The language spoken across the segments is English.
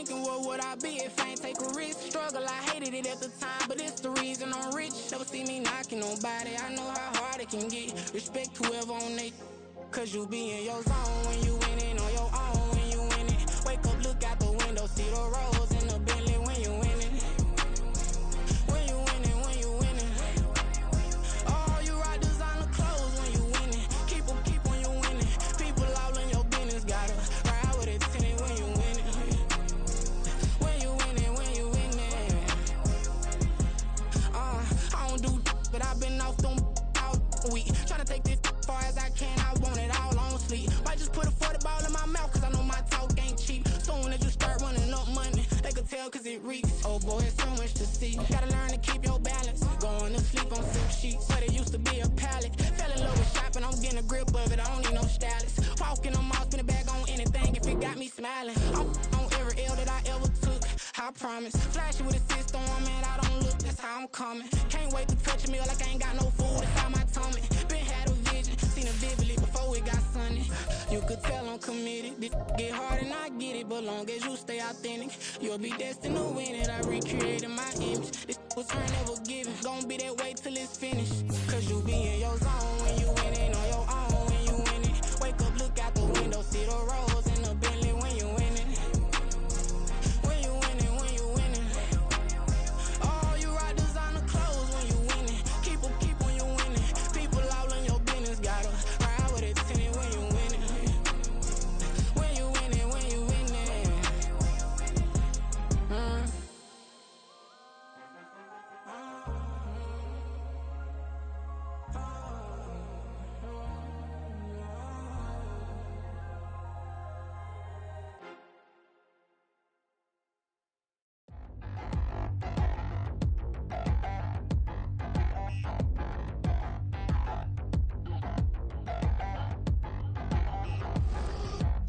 thinking, what would I be if I ain't take a risk? Struggle, I hated it at the time, but it's the reason I'm rich. Never see me knocking nobody, I know how hard it can get. Respect whoever on they, cause you be in your zone when you winning on your own when you winning. Wake up, look out the window, see the rose in the Bentley when you winning. When you winning, when you winning. Oh, you rock designer clothes when you winning. Keep when you winning. People all in your business, gotta ride with it tinted when you winning. When you winning, when you winning. I don't do but I've been off them all week. Tryna take this far as I can, I want it all on sleep. Might just put a 40 ball in my mouth, cause I know my talk ain't cheap. Soon as you start running up money, they could tell cause it reeks. Oh boy, it's so much to see. Gotta learn to keep your balance. Going to sleep on silk sheets, but it used to be a pallet. Fell in love with shopping, I'm getting a grip of it, I don't need no stylist. Walking on mouth, spin a bag on anything if it got me smiling. I'm on every L that I ever took, I promise. Flashing with a system, man, I don't look, that's how I'm coming. Can't wait to touch a meal like I ain't got no food inside my tummy. Been had a vision, seen it vividly before it got sunny. You could tell I'm committed, this get hard and I get it, but long as you stay authentic, you'll be destined to win it. I recreated my image, this was earned, never given. Gonna be that way till it's finished, cause you be in your zone when you winning on your own when you winning. Wake up, look out the window, see the rose in the Bentley when you winning. When you winning, when you winning. Oh, you rock designer clothes when you winning. Keep when you winning. People all in your business, gotta ride with it tinted when you winning. When you winning, when you winning.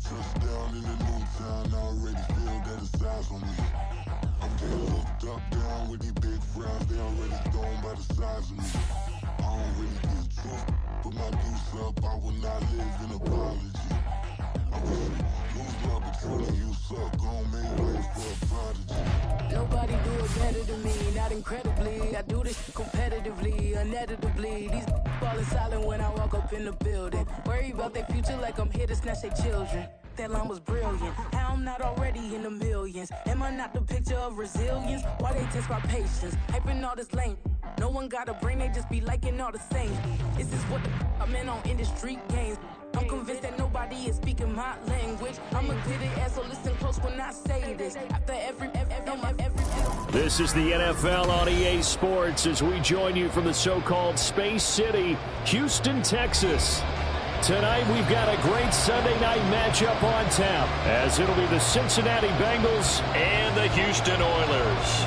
Touchdown in the new town, I already feel that it's eyes on me. I'm getting looked up, down with these big frowns, they already gone by the size of me. I don't really get truth, put my deuce up, I will not live in apology. I wish lose love between you suck, gon' make way for a prodigy. Nobody do it better than me, not incredibly. I do this competitively, uneditably. These falling silent when I walk up in the building. Worry about their future like I'm here to snatch their children. That line was brilliant. How I'm not already in the millions? Am I not the picture of resilience? Why they test my patience? Hyping all this lame. No one got a brain, they just be liking all the same. This is what the I'm in on industry games. I'm convinced that nobody is speaking my language. I'm a good ass, so listen close when I say this. After every This is the NFL on EA Sports as we join you from the so-called Space City, Houston, Texas. Tonight we've got a great Sunday night matchup on tap as it'll be the Cincinnati Bengals and the Houston Oilers.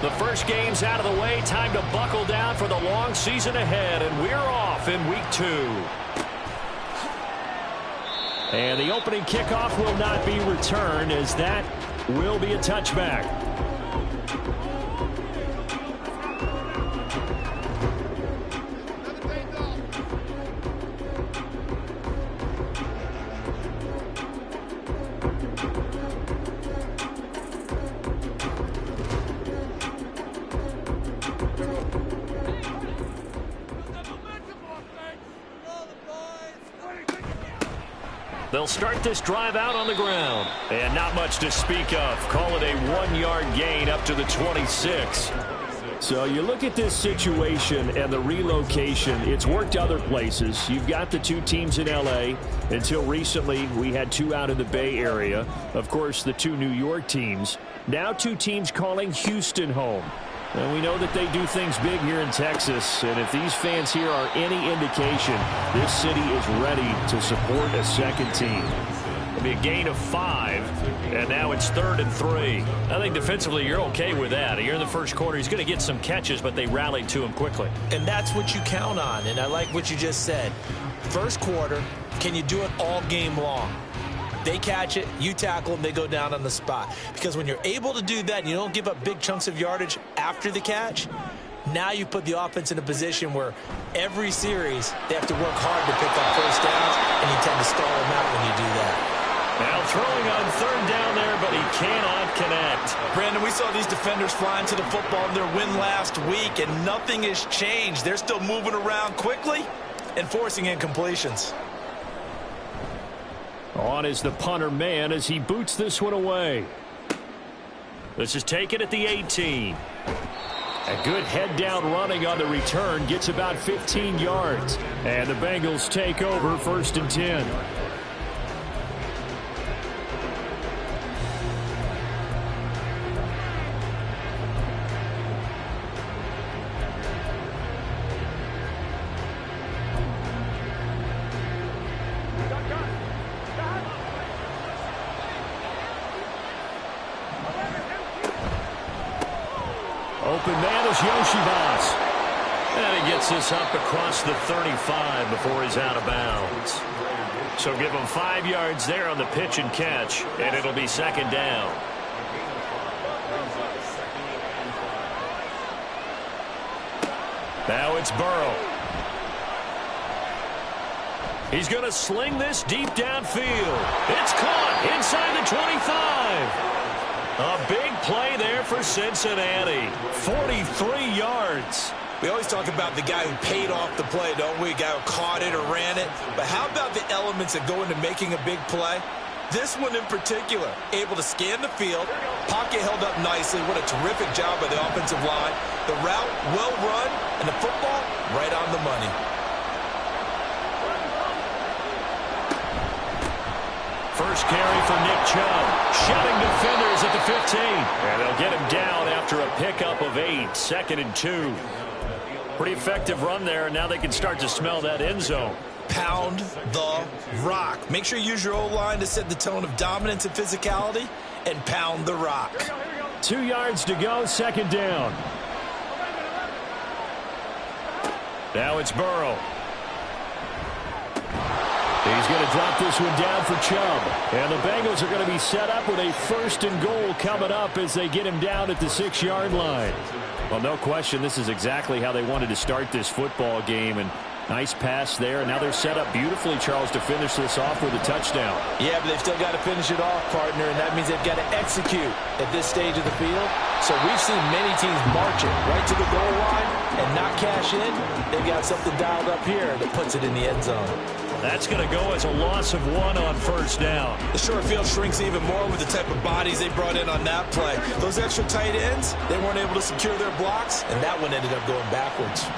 The first game's out of the way. Time to buckle down for the long season ahead, and we're off in week 2. And the opening kickoff will not be returned as that will be a touchback. They'll start this drive out on the ground. And not much to speak of. Call it a 1-yard gain up to the 26. So you look at this situation and the relocation. It's worked other places. You've got the 2 teams in L.A. Until recently, we had 2 out in the Bay Area. Of course, the 2 New York teams. Now 2 teams calling Houston home. And we know that they do things big here in Texas. And if these fans here are any indication, this city is ready to support a second team. It'll be a gain of 5, and now it's 3rd and 3. I think defensively you're okay with that. You're in the first quarter. He's going to get some catches, but they rallied to him quickly. And that's what you count on, and I like what you just said. First quarter, can you do it all game long? They catch it, you tackle them, they go down on the spot. Because when you're able to do that and you don't give up big chunks of yardage after the catch, now you put the offense in a position where every series they have to work hard to pick up first downs. third down there, but he cannot connect. Brandon, we saw these defenders flying to the football in their win last week, and nothing has changed. They're still moving around quickly and forcing incompletions. On is the punter man as he boots this one away. This is taken at the 18. A good head-down running on the return gets about 15 yards. And the Bengals take over 1st and 10. Open man is Yoshibas. And he gets this up across the 35 before he's out of bounds. So give him 5 yards there on the pitch and catch, and it'll be 2nd down. Now it's Burrow. He's going to sling this deep downfield. It's caught inside the 25. A big play there for Cincinnati. 43 yards. We always talk about the guy who paid off the play, don't we? A guy who caught it or ran it. But how about the elements that go into making a big play? This one in particular, able to scan the field, pocket held up nicely. What a terrific job by the offensive line. The route well run, and the football right on the money. First carry for Nick Chubb. Shutting defenders at the 15. And they'll get him down after a pickup of 8. 2nd and 2. Pretty effective run there, and now they can start to smell that end zone. Pound the rock. Make sure you use your O-line to set the tone of dominance and physicality, and pound the rock. 2 yards to go, 2nd down. Now it's Burrow. He's going to drop this one down for Chubb. And the Bengals are going to be set up with a 1st and goal coming up as they get him down at the 6-yard line. Well, no question, this is exactly how they wanted to start this football game. And nice pass there. And now they're set up beautifully, Charles, to finish this off with a touchdown. Yeah, but they've still got to finish it off, partner, and that means they've got to execute at this stage of the field. So we've seen many teams march it right to the goal line and not cash in. They've got something dialed up here that puts it in the end zone. That's going to go as a loss of 1 on 1st down. The short field shrinks even more with the type of bodies they brought in on that play. Those extra tight ends, they weren't able to secure their blocks, and that one ended up going backwards.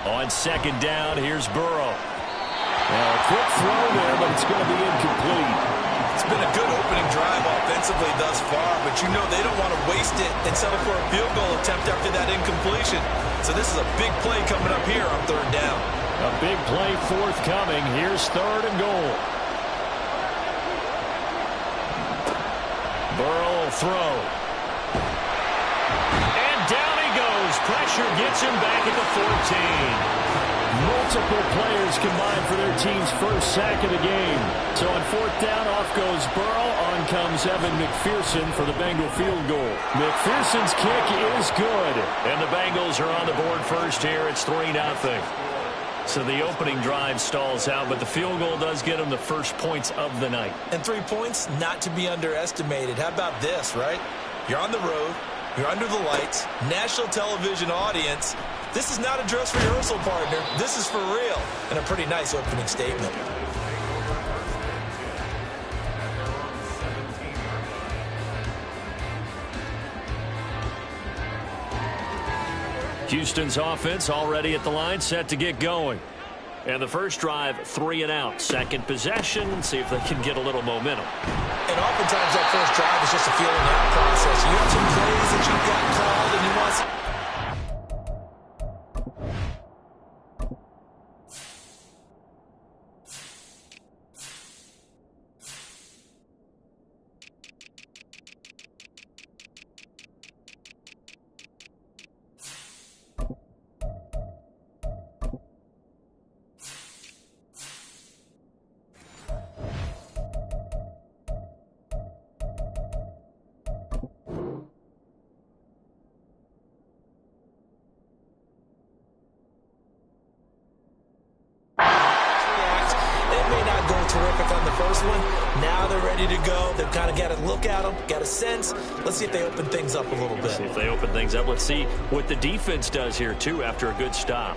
On 2nd down, here's Burrow. Now a quick throw there, but it's going to be incomplete. It's been a good opening drive offensively thus far, but you know they don't want to waste it and settle for a field goal attempt after that incompletion. So this is a big play coming up here on 3rd down. A big play forthcoming. Here's 3rd and goal. Burrow will throw. And down he goes. Pressure gets him back at the 14. Multiple players combined for their team's first sack of the game. So on 4th down, off goes Burrow. On comes Evan McPherson for the Bengal field goal. McPherson's kick is good. And the Bengals are on the board first here. It's 3-0. So the opening drive stalls out, but the field goal does get them the first points of the night. And 3 points, not to be underestimated. How about this, right? You're on the road. You're under the lights. National television audience. This is not a dress rehearsal, partner. This is for real. And a pretty nice opening statement. Houston's offense already at the line, set to get going. And the first drive, 3 and out. Second possession, see if they can get a little momentum. And oftentimes that first drive is just a feeling out process. You have some plays that you've got called and you want to... first one. Now they're ready to go. They've kind of got to look at them, got a sense. Let's see if they open things up a little bit. See if they open things up. Let's see what the defense does here, too, after a good stop.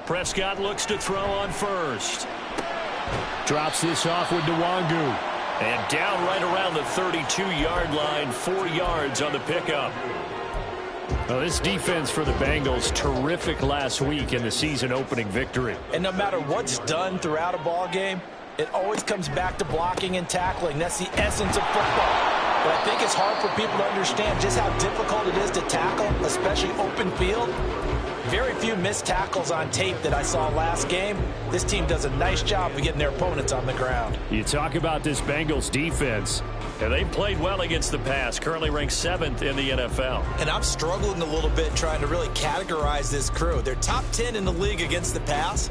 Prescott looks to throw on first. Drops this off with Nwangu. And down right around the 32-yard line, 4 yards on the pickup. Well, this defense for the Bengals, terrific last week in the season-opening victory. And no matter what's done throughout a ball game, it always comes back to blocking and tackling. That's the essence of football. But I think it's hard for people to understand just how difficult it is to tackle, especially open field. Very few missed tackles on tape that I saw last game. This team does a nice job of getting their opponents on the ground. You talk about this Bengals defense, and they played well against the pass, currently ranked 7th in the NFL. And I'm struggling a little bit trying to really categorize this crew. They're top 10 in the league against the pass,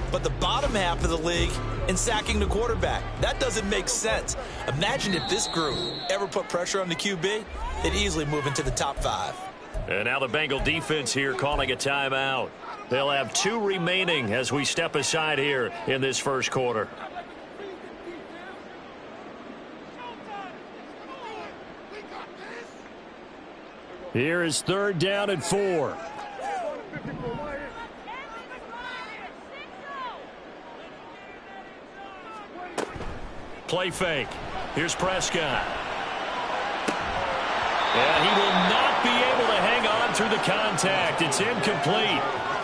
but the bottom half of the league in sacking the quarterback. That doesn't make sense. Imagine if this group ever put pressure on the QB, they'd easily move into the top 5. And now the Bengal defense here calling a timeout. They'll have 2 remaining as we step aside here in this first quarter. Here is 3rd down and 4. Play fake. Here's Prescott. And he will not be able to hang on through the contact. It's incomplete.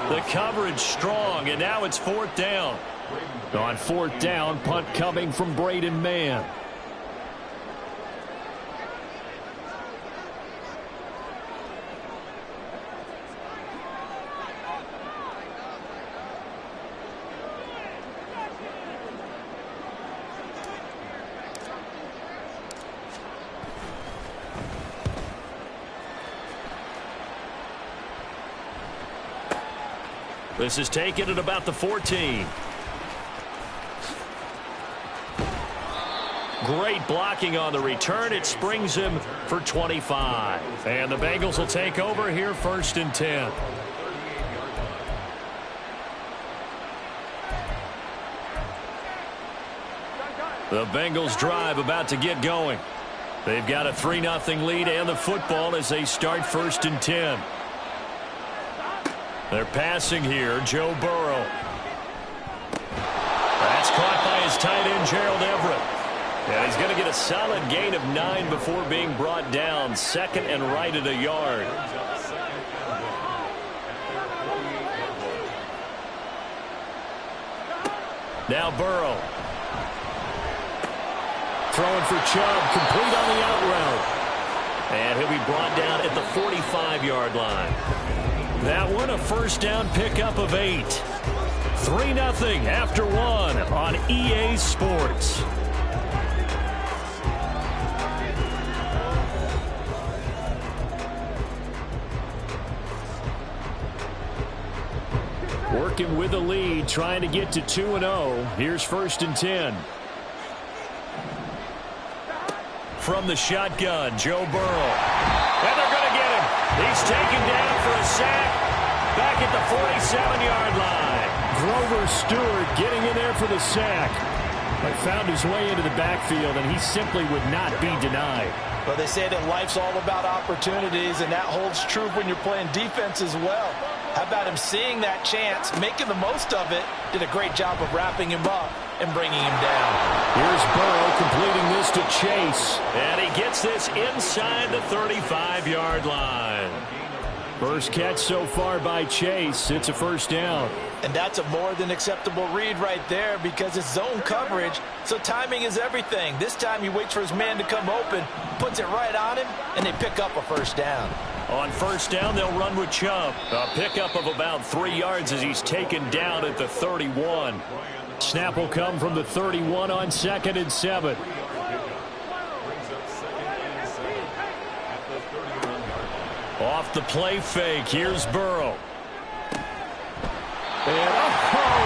The coverage strong, and now it's 4th down. On 4th down, punt coming from Braden Mann. This is taken at about the 14. Great blocking on the return. It springs him for 25. And the Bengals will take over here 1st and 10. The Bengals drive about to get going. They've got a 3-0 lead and the football as they start 1st and 10. They're passing here, Joe Burrow. That's caught by his tight end, Gerald Everett. And he's going to get a solid gain of 9 before being brought down. 2nd and right at a yard. Now Burrow. Throwing for Chubb, complete on the out route. And he'll be brought down at the 45-yard line. That one a 1st down pickup of 8. 3-0 after 1 on EA Sports. Working with the lead, trying to get to 2-0. Here's 1st and 10. From the shotgun, Joe Burrow. And they're going to get him. He's taken down for a sack back at the 47-yard line. Grover Stewart getting in there for the sack. But found his way into the backfield, and he simply would not be denied. Well, they say that life's all about opportunities, and that holds true when you're playing defense as well. How about him seeing that chance, making the most of it, did a great job of wrapping him up and bringing him down. Here's Burrow completing this to Chase. And he gets this inside the 35-yard line. First catch so far by Chase. It's a 1st down. And that's a more than acceptable read right there because it's zone coverage, so timing is everything. This time he waits for his man to come open, puts it right on him, and they pick up a 1st down. On 1st down, they'll run with Chubb. A pickup of about 3 yards as he's taken down at the 31. Snap will come from the 31 on 2nd and 7. Off the play fake, here's Burrow. And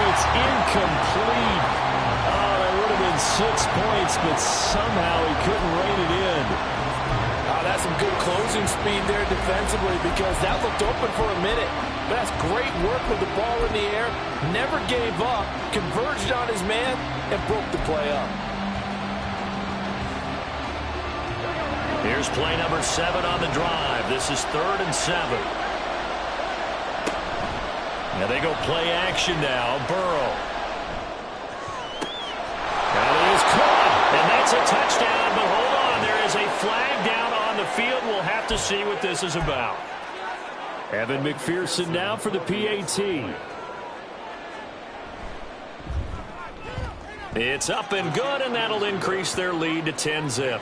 it's incomplete. Oh, that would have been 6 points, but somehow he couldn't rein it in. got some good closing speed there defensively because that looked open for a minute. But that's great work with the ball in the air. Never gave up, converged on his man, and broke the play up. Here's play number 7 on the drive. This is 3rd and 7. Now they go play action now. Burrow. That is caught, and that's a touchdown. But hold on, there is a flag down on the field. We'll have to see what this is about. Evan McPherson now for the PAT. It's up and good, and that'll increase their lead to 10-zip.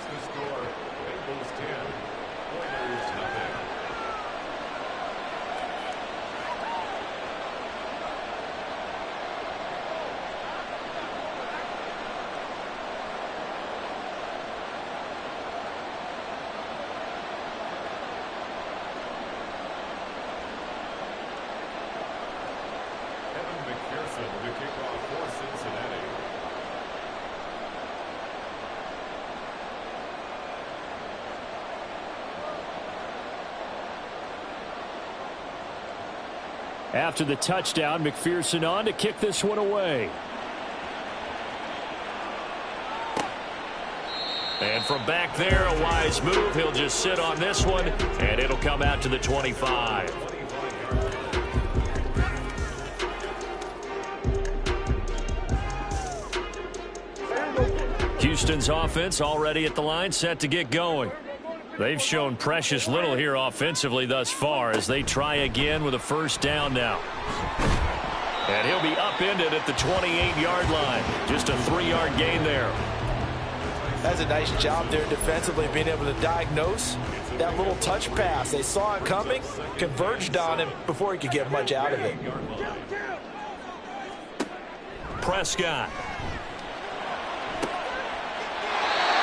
After the touchdown, McPherson on to kick this one away. And from back there, a wise move. He'll just sit on this one, and it'll come out to the 25. Houston's offense already at the line, set to get going. They've shown precious little here offensively thus far as they try again with a first down now. And he'll be upended at the 28-yard line. Just a 3-yard gain there. That's a nice job there defensively, being able to diagnose that little touch pass. They saw it coming, converged on him before he could get much out of it. Prescott.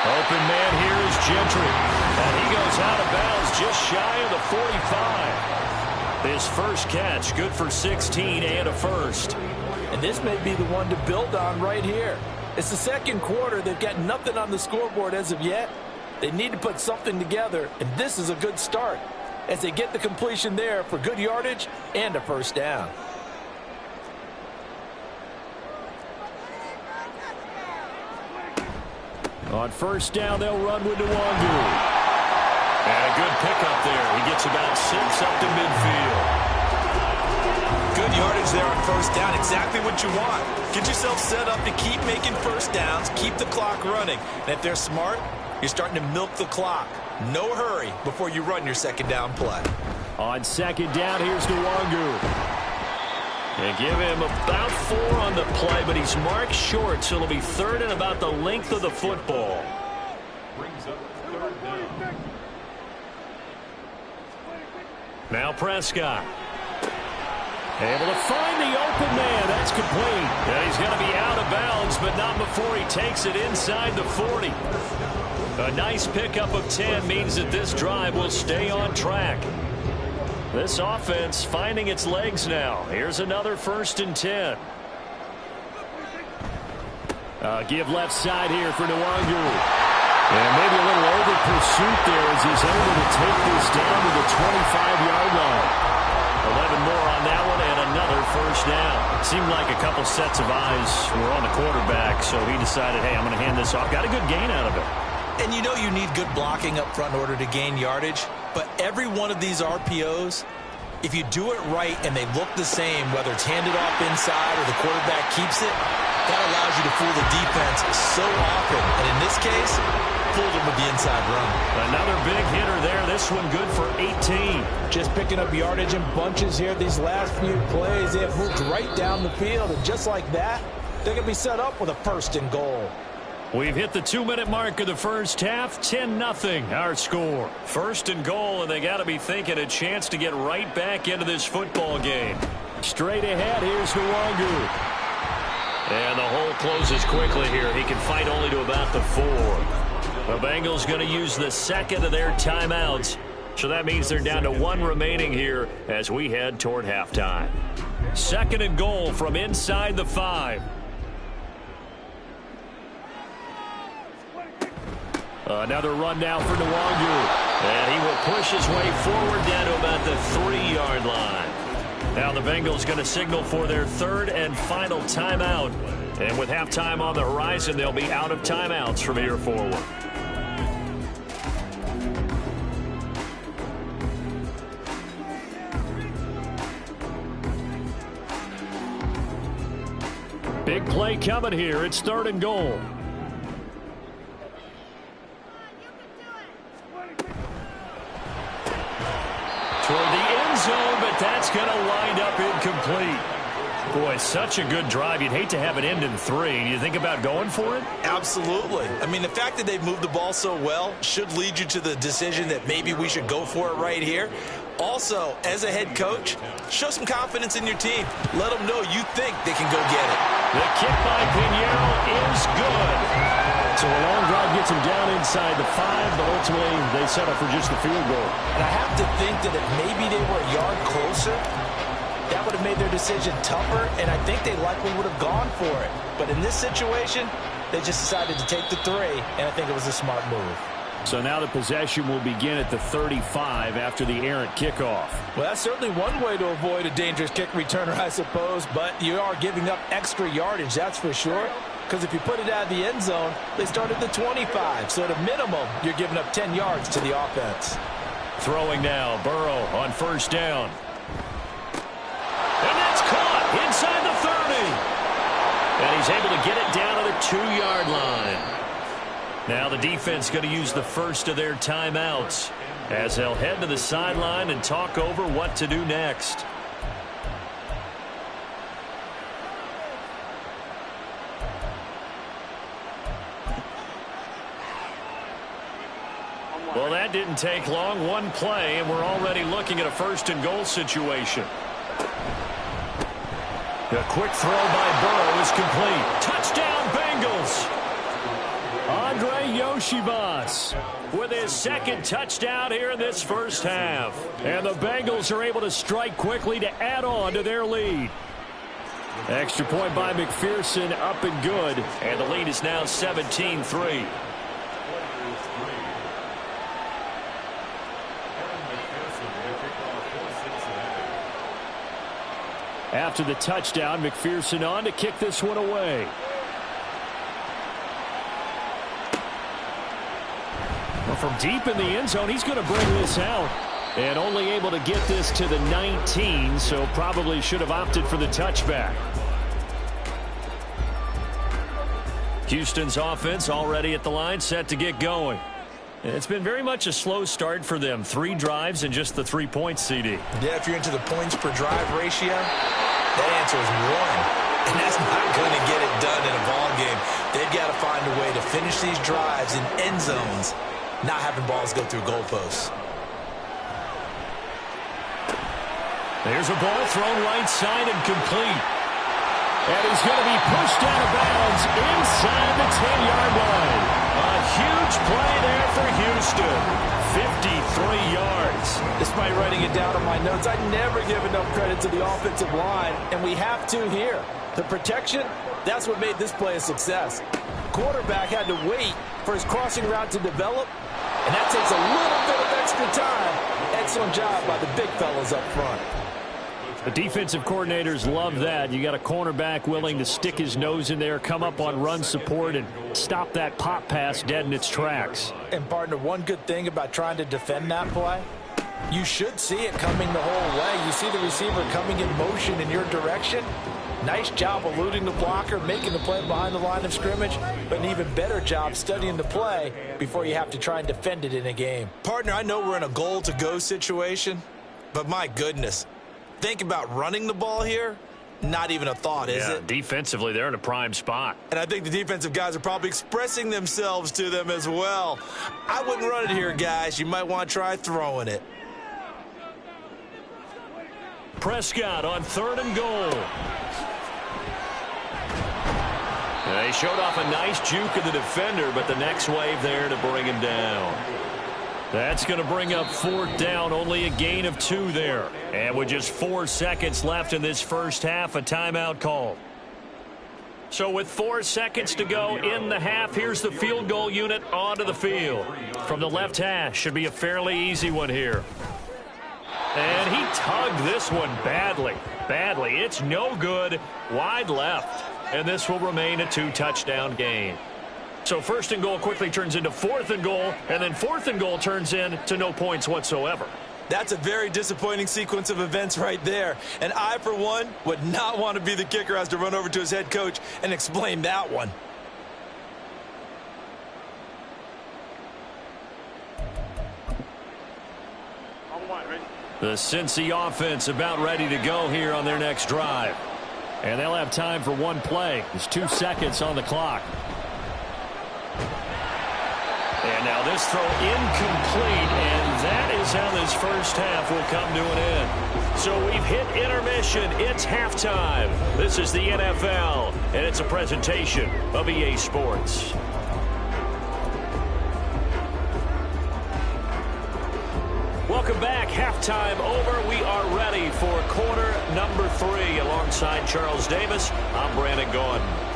Open man here is Gentry. And he goes out of bounds just shy of the 45. His first catch, good for 16 and a first. And this may be the one to build on right here. It's the second quarter. They've got nothing on the scoreboard as of yet. They need to put something together, and this is a good start as they get the completion there for good yardage and a first down. On first down, they'll run with Nwangu. And a good pickup there. He gets about 6 up to midfield. Good yardage there on first down. Exactly what you want. Get yourself set up to keep making first downs, keep the clock running. And if they're smart, you're starting to milk the clock. No hurry before you run your second down play. On second down, here's Nwangu. They give him about 4 on the play, but he's marked short, so it'll be 3rd and about the length of the football. Brings up 3rd down. Now Prescott. Able to find the open man. That's complete. Yeah, he's going to be out of bounds, but not before he takes it inside the 40. A nice pickup of 10 means that this drive will stay on track. This offense finding its legs now. Here's another 1st and 10. Give left side here for Nwangu. And maybe a little over pursuit there as he's able to take this down to the 25-yard line. 11 more on that one and another first down. It seemed like a couple sets of eyes were on the quarterback, so he decided, hey, I'm going to hand this off. Got a good gain out of it. And you know you need good blocking up front in order to gain yardage. But every one of these RPOs, if you do it right and they look the same, whether it's handed off inside or the quarterback keeps it, that allows you to fool the defense so often. And in this case, fooled him with the inside run. Another big hitter there. This one good for 18. Just picking up yardage in bunches here these last few plays. They have moved right down the field. And just like that, they're going to be set up with a 1st and goal. We've hit the 2-minute mark of the first half. 10-0 our score. 1st and goal, and they got to be thinking a chance to get right back into this football game. Straight ahead, here's Nwangu. And the hole closes quickly here. He can fight only to about the 4. The Bengals going to use the 2nd of their timeouts. So that means they're down to 1 remaining here as we head toward halftime. 2nd and goal from inside the 5. Another run now for Nwangu. And he will push his way forward down to about the 3-yard line. Now the Bengals going to signal for their third and final timeout. And with halftime on the horizon, they'll be out of timeouts from here forward. Big play coming here. It's 3rd and goal. Toward the end zone, but that's going to wind up incomplete. Boy, such a good drive. You'd hate to have it end in 3. Do you think about going for it? Absolutely. I mean, the fact that they've moved the ball so well should lead you to the decision that maybe we should go for it right here. Also, as a head coach, show some confidence in your team. Let them know you think they can go get it. The kick by Pinheiro is good. So a long drive gets him down inside the 5, but ultimately they settle for just the field goal. And I have to think that if maybe they were a yard closer, that would have made their decision tougher, and I think they likely would have gone for it. But in this situation, they just decided to take the 3, and I think it was a smart move. So now the possession will begin at the 35 after the errant kickoff. Well, that's certainly one way to avoid a dangerous kick returner, I suppose, but you are giving up extra yardage, that's for sure. Because if you put it out of the end zone, they start at the 25. So at a minimum, you're giving up 10 yards to the offense. Throwing now, Burrow on 1st down. And that's caught inside the 30. And he's able to get it down to the 2-yard line. Now the defense going to use the first of their timeouts as they'll head to the sideline and talk over what to do next. Well, that didn't take long. One play, and we're already looking at a 1st and goal situation. The quick throw by Burrow is complete. Touchdown, Bengals! Andre Yoshibas with his 2nd touchdown here in this first half. And the Bengals are able to strike quickly to add on to their lead. Extra point by McPherson, up and good. And the lead is now 17-3. After the touchdown, McPherson on to kick this one away. Well, from deep in the end zone, he's going to bring this out. And only able to get this to the 19, so probably should have opted for the touchback. Houston's offense already at the line, set to get going. It's been very much a slow start for them. 3 drives and just the 3 points, CD. Yeah, if you're into the points per drive ratio, that answer is 1. And that's not going to get it done in a ball game. They've got to find a way to finish these drives in end zones, not having balls go through goalposts. There's a ball thrown right side and complete. And he's going to be pushed out of bounds inside the 10-yard line. A huge play there for Houston. 53 yards. Despite writing it down on my notes, I never give enough credit to the offensive line, and we have to here. The protection, that's what made this play a success. Quarterback had to wait for his crossing route to develop, and that takes a little bit of extra time. Excellent job by the big fellas up front. The defensive coordinators love that. You got a cornerback willing to stick his nose in there, come up on run support, and stop that pop pass dead in its tracks. And, partner, one good thing about trying to defend that play, you should see it coming the whole way. You see the receiver coming in motion in your direction. Nice job eluding the blocker, making the play behind the line of scrimmage, but an even better job studying the play before you have to try and defend it in a game. Partner, I know we're in a goal-to-go situation, but my goodness, think about running the ball here. Not even a thought, is it? Defensively, they're in a prime spot. And I think the defensive guys are probably expressing themselves to them as well. I wouldn't run it here, guys. You might want to try throwing it. Prescott on 3rd and goal. They showed off a nice juke of the defender, but the next wave there to bring him down. That's going to bring up 4th down, only a gain of 2 there. And with just 4 seconds left in this first half, a timeout call. So with 4 seconds to go in the half, here's the field goal unit onto the field. From the left hash, should be a fairly easy one here. And he tugged this one badly. It's no good. Wide left. And this will remain a 2-touchdown game. So 1st and goal quickly turns into 4th and goal, and then 4th and goal turns into no points whatsoever. That's a very disappointing sequence of events right there. And I, for one, would not want to be the kicker who has to run over to his head coach and explain that one. The Cincy offense about ready to go here on their next drive. And they'll have time for one play. There's 2 seconds on the clock. And now this throw incomplete, and that is how this first half will come to an end. So we've hit intermission. It's halftime. This is the NFL, and it's a presentation of EA Sports. Welcome back. Halftime over. We are ready for quarter number 3. Alongside Charles Davis, I'm Brandon Gaudin.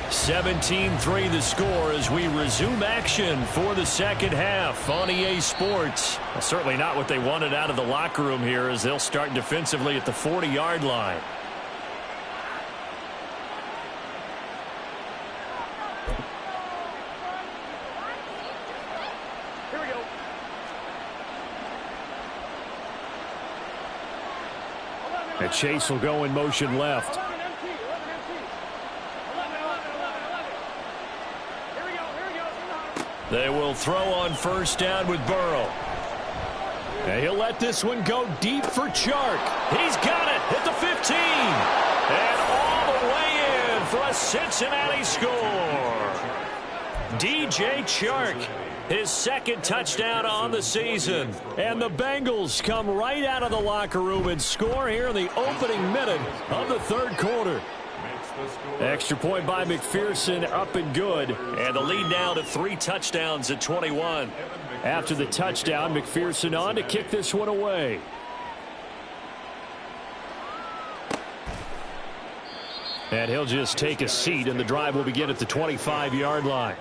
17-3 the score as we resume action for the second half on EA Sports. Well, certainly not what they wanted out of the locker room here as they'll start defensively at the 40-yard line. Here we go. And Chase will go in motion left. They will throw on 1st down with Burrow. And he'll let this one go deep for Chark. He's got it at the 15. And all the way in for a Cincinnati score. DJ Chark, his 2nd touchdown on the season. And the Bengals come right out of the locker room and score here in the opening minute of the 3rd quarter. Extra point by McPherson, up and good. And the lead now to 3 touchdowns at 21. After the touchdown, McPherson on to kick this one away. And he'll just take a seat, and the drive will begin at the 25-yard line.